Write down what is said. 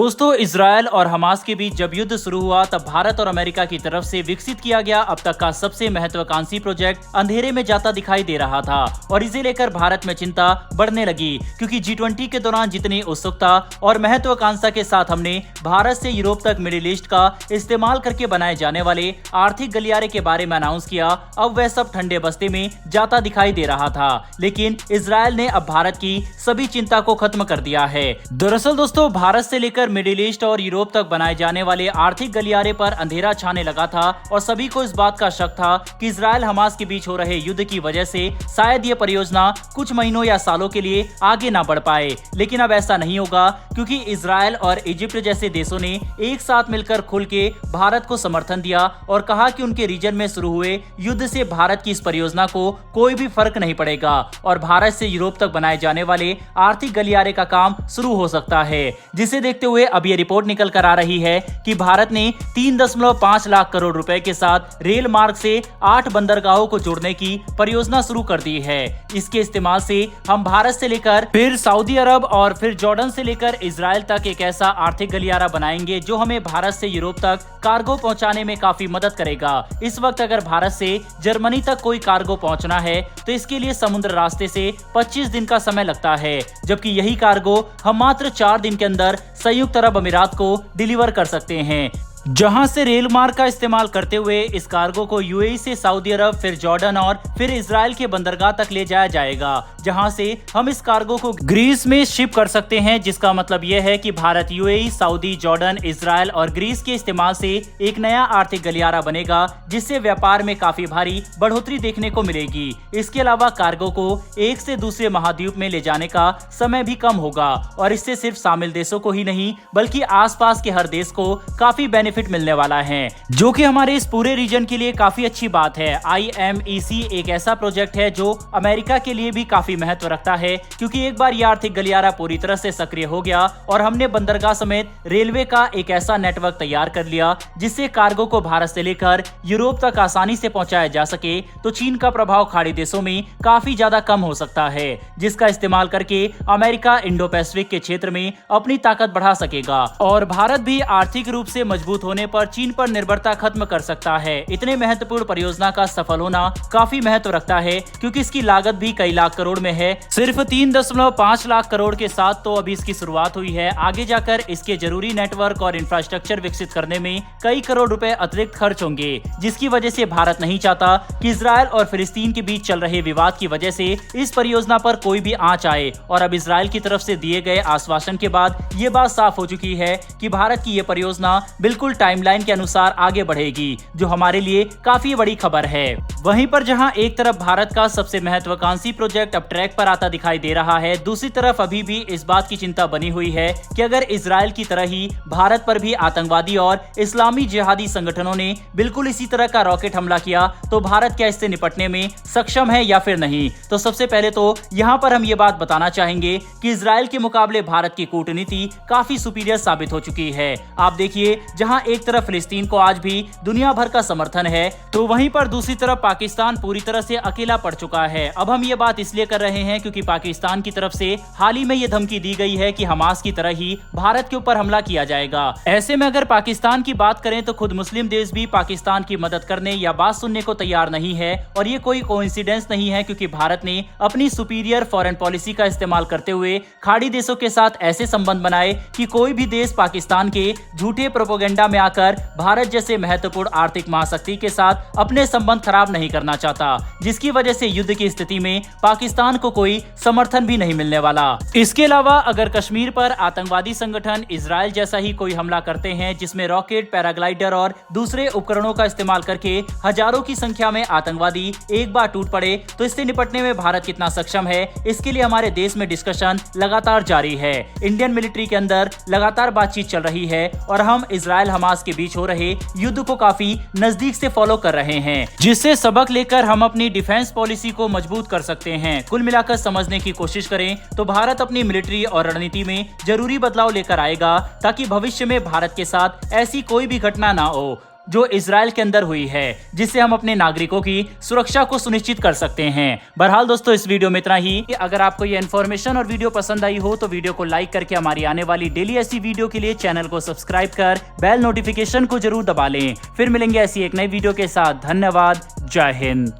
दोस्तों, इजरायल और हमास के बीच जब युद्ध शुरू हुआ तब भारत और अमेरिका की तरफ से विकसित किया गया अब तक का सबसे महत्वाकांक्षी प्रोजेक्ट अंधेरे में जाता दिखाई दे रहा था और इसे लेकर भारत में चिंता बढ़ने लगी, क्योंकि G20 के दौरान जितनी उत्सुकता और महत्वाकांक्षा के साथ हमने भारत से यूरोप तक मिडिल ईस्ट का इस्तेमाल करके बनाए जाने वाले आर्थिक गलियारे के बारे में अनाउंस किया, अब वह सब ठंडे बस्ते में जाता दिखाई दे रहा था। लेकिन इजरायल ने अब भारत की सभी चिंता को खत्म कर दिया है। दरअसल दोस्तों, भारत से लेकर मिडिल ईस्ट और यूरोप तक बनाए जाने वाले आर्थिक गलियारे पर अंधेरा छाने लगा था और सभी को इस बात का शक था कि इजरायल हमास के बीच हो रहे युद्ध की वजह से शायद ये परियोजना कुछ महीनों या सालों के लिए आगे ना बढ़ पाए। लेकिन अब ऐसा नहीं होगा, क्योंकि इजरायल और इजिप्ट जैसे देशों ने एक साथ मिलकर खुल के भारत को समर्थन दिया और कहा कि उनके रीजन में शुरू हुए युद्ध से भारत की इस परियोजना को कोई भी फर्क नहीं पड़ेगा और भारत से यूरोप तक बनाए जाने वाले आर्थिक गलियारे का काम शुरू हो सकता है। जिसे देखते हुए अब ये रिपोर्ट निकल कर आ रही है कि भारत ने 3.5 लाख करोड़ रुपए के साथ रेल मार्ग से 8 बंदरगाहों को जोड़ने की परियोजना शुरू कर दी है। इसके इस्तेमाल से हम भारत से लेकर फिर सऊदी अरब और फिर जॉर्डन से लेकर इजराइल तक एक ऐसा आर्थिक गलियारा बनाएंगे जो हमें भारत से यूरोप तक कार्गो पहुंचाने में काफी मदद करेगा। इस वक्त अगर भारत से जर्मनी तक कोई कार्गो पहुंचना है तो इसके लिए समुद्र रास्ते से 25 दिन का समय लगता है, जबकि यही कार्गो हम मात्र 4 दिन के अंदर संयुक्त अरब अमीरात को डिलीवर कर सकते हैं, जहां से रेल मार्ग का इस्तेमाल करते हुए इस कार्गो को यूएई से सऊदी अरब, फिर जॉर्डन और फिर इजराइल के बंदरगाह तक ले जाया जाएगा, जहां से हम इस कार्गो को ग्रीस में शिप कर सकते हैं। जिसका मतलब यह है कि Bharat UAE, Saudi, Jordan, Israel और ग्रीस के इस्तेमाल से एक नया आर्थिक गलियारा बनेगा, जिससे व्यापार में काफी भारी बढ़ोतरी देखने को मिलेगी। इसके अलावा कार्गो को एक से दूसरे महाद्वीप में ले जाने का समय भी कम होगा और इससे सिर्फ शामिल देशों को ही नहीं बल्कि आसपास के हर देश को काफी बेनिफिट मिलने वाला है, जो कि हमारे इस पूरे रीजन के लिए काफी अच्छी बात है। IMEC एक ऐसा प्रोजेक्ट है जो अमेरिका के लिए भी काफी महत्व रखता है, क्योंकि एक बार यह आर्थिक गलियारा पूरी तरह से सक्रिय हो गया और हमने बंदरगाह समेत रेलवे का एक ऐसा नेटवर्क तैयार कर लिया जिससे कार्गो को भारत से लेकर यूरोप तक आसानी से पहुंचाया जा सके, तो चीन का प्रभाव खाड़ी देशों में काफी ज्यादा कम हो सकता है, जिसका इस्तेमाल करके अमेरिका इंडो पैसिफिक के क्षेत्र में अपनी ताकत बढ़ा सकेगा और भारत भी आर्थिक रूप से मजबूत होने पर चीन पर निर्भरता खत्म कर सकता है। इतने महत्वपूर्ण परियोजना का सफल होना काफी महत्व रखता है, क्योंकि इसकी लागत भी कई लाख करोड़ में है। सिर्फ 3.5 लाख करोड़ के साथ तो अभी इसकी शुरुआत हुई है। आगे जाकर इसके जरूरी नेटवर्क और इंफ्रास्ट्रक्चर विकसित करने में कई करोड़ रुपए अतिरिक्त खर्च होंगे, जिसकी वजह से भारत नहीं चाहता कि इजरायल और फिलिस्तीन के बीच चल रहे विवाद की वजह से इस परियोजना पर कोई भी आंच आए। और अब इजरायल की तरफ से दिए गए आश्वासन के बाद ये बात साफ हो चुकी है कि भारत की यह परियोजना बिल्कुल टाइमलाइन के अनुसार आगे बढ़ेगी, जो हमारे लिए काफी बड़ी खबर है। वहीं पर जहां एक तरफ भारत का सबसे महत्वाकांक्षी प्रोजेक्ट अब ट्रैक पर आता दिखाई दे रहा है, दूसरी तरफ अभी भी इस बात की चिंता बनी हुई है कि अगर इजरायल की तरह ही भारत पर भी आतंकवादी और इस्लामी जिहादी संगठनों ने बिल्कुल इसी तरह का रॉकेट हमला किया तो भारत क्या इससे निपटने में सक्षम है या फिर नहीं। तो सबसे पहले तो यहाँ पर हम ये बात बताना चाहेंगे कि इजरायल के मुकाबले भारत की कूटनीति काफी सुपीरियर साबित हो चुकी है। आप देखिए, जहाँ एक तरफ फिलिस्तीन को आज भी दुनिया भर का समर्थन है, तो वहीं पर दूसरी तरफ पाकिस्तान पूरी तरह से अकेला पड़ चुका है। अब हम ये बात इसलिए कर रहे हैं क्योंकि पाकिस्तान की तरफ से हाल ही में ये धमकी दी गई है कि हमास की तरह ही भारत के ऊपर हमला किया जाएगा। ऐसे में अगर पाकिस्तान की बात करें तो खुद मुस्लिम देश भी पाकिस्तान की मदद करने या बात सुनने को तैयार नहीं है और ये कोई कोइंसिडेंस नहीं है, क्योंकि भारत ने अपनी सुपीरियर फॉरेन पॉलिसी का इस्तेमाल करते हुए खाड़ी देशों के साथ ऐसे संबंध बनाए कि कोई भी देश पाकिस्तान के झूठे प्रोपेगेंडा में आकर भारत जैसे महत्वपूर्ण आर्थिक महाशक्ति के साथ अपने संबंध खराब नहीं करना चाहता, जिसकी वजह से युद्ध की स्थिति में पाकिस्तान को कोई समर्थन भी नहीं मिलने वाला। इसके अलावा अगर कश्मीर पर आतंकवादी संगठन इजरायल जैसा ही कोई हमला करते हैं जिसमें रॉकेट, पैराग्लाइडर और दूसरे उपकरणों का इस्तेमाल करके हजारों की संख्या में आतंकवादी एक बार टूट पड़े, तो इससे निपटने में भारत कितना सक्षम है, इसके लिए हमारे देश में डिस्कशन लगातार जारी है। इंडियन मिलिट्री के अंदर लगातार बातचीत चल रही है और हम इजरायल हमास के बीच हो रहे युद्ध को काफी नजदीक से फॉलो कर रहे हैं, जिससे सबक लेकर हम अपनी डिफेंस पॉलिसी को मजबूत कर सकते हैं। कुल मिलाकर समझने की कोशिश करें तो भारत अपनी मिलिट्री और रणनीति में जरूरी बदलाव लेकर आएगा, ताकि भविष्य में भारत के साथ ऐसी कोई भी घटना ना हो। जो इजराइल के अंदर हुई है, जिससे हम अपने नागरिकों की सुरक्षा को सुनिश्चित कर सकते हैं। बहरहाल दोस्तों, इस वीडियो में इतना ही। अगर आपको ये इन्फॉर्मेशन और वीडियो पसंद आई हो तो वीडियो को लाइक करके हमारी आने वाली डेली ऐसी वीडियो के लिए चैनल को सब्सक्राइब कर बेल नोटिफिकेशन को जरूर दबा लें। फिर मिलेंगे ऐसी एक नई वीडियो के साथ। धन्यवाद। जय हिंद।